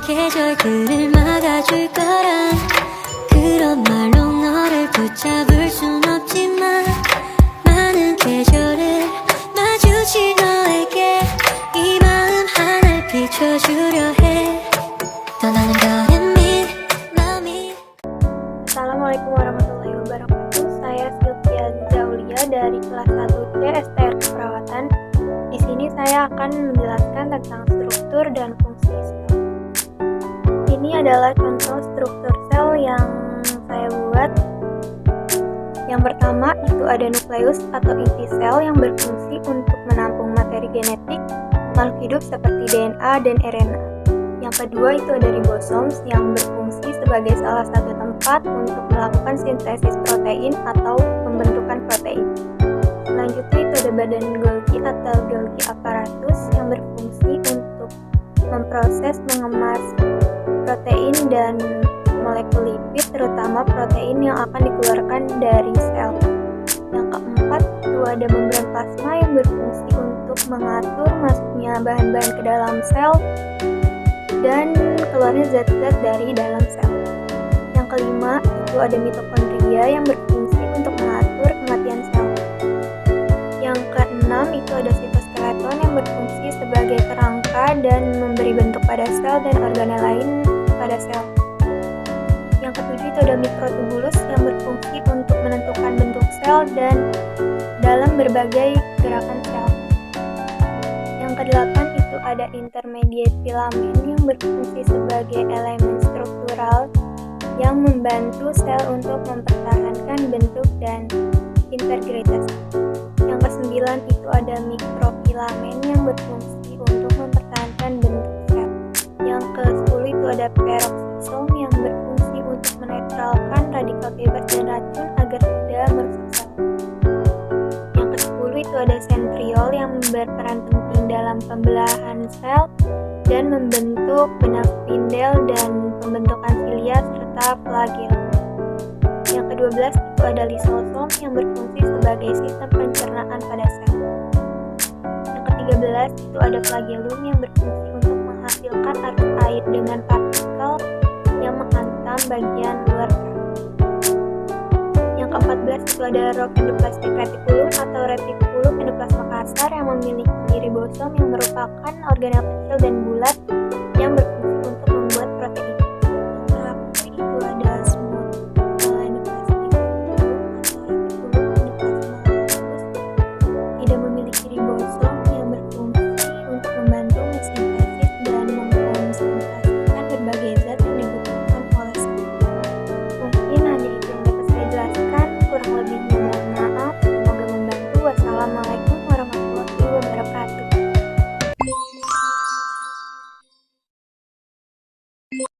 계절들을 막아줄 거란 그런 말로 너를 붙잡을 순 없지만 많은 계절을 마주친 너에게 이 마음 하나를 비춰주려 해 떠나는 거는 마음이. Assalamualaikum warahmatullahi wabarakatuh. Saya Sylvia Zaulia dari kelas 1C STR Keperawatan. Di sini saya akan menjelaskan tentang struktur dan fungsi sel. Ini adalah contoh struktur sel yang saya buat. Yang pertama itu ada nukleus atau inti sel yang berfungsi untuk menampung materi genetik makhluk hidup seperti DNA dan RNA. Yang kedua itu ada ribosomes yang berfungsi sebagai salah satu tempat untuk melakukan sintesis protein atau pembentukan protein. Selanjutnya itu ada badan Golgi atau Golgi apparatus yang berfungsi untuk memproses, mengemas protein dan molekul lipid, terutama protein yang akan dikeluarkan dari sel. Yang keempat itu ada membran plasma yang berfungsi untuk mengatur masuknya bahan-bahan ke dalam sel dan keluarnya zat-zat dari dalam sel. Yang kelima itu ada mitokondria yang berfungsi untuk mengatur kematian sel. Yang keenam itu ada sitoskeleton yang berfungsi sebagai kerangka dan memberi bentuk pada sel dan organel lain pada sel. Yang ketujuh itu ada mikrotubulus yang berfungsi untuk menentukan bentuk sel dan dalam berbagai gerakan sel. Yang kedelapan itu ada intermediate filamen yang berfungsi sebagai elemen struktural yang membantu sel untuk mempertahankan bentuk dan integritas. Yang kesembilan itu ada mikrofilamen yang berfungsi untuk mempertahankan bentuk sel. Yang ke-10 itu ada peroksisom yang berfungsi untuk menetralkan radikal bebas dan racun agar tidak merusak sel. Yang ke-10 itu ada sentriol yang berperan penting dalam pembelahan sel dan membentuk benang spindel dan pembentukan silia serta flagel. Yang ke-12 itu ada lisosom yang berfungsi sebagai sistem pencernaan pada sel. Yang ke-13 itu ada flagellum yang berfungsi untuk menghasilkan arus air dengan partikel yang menghantam bagian luar kerak. Yang ke-14 itu ada rok endoplasmic reticulum atau retikulum endoplasma kasar yang memiliki ribosom yang merupakan organel kecil dan bulat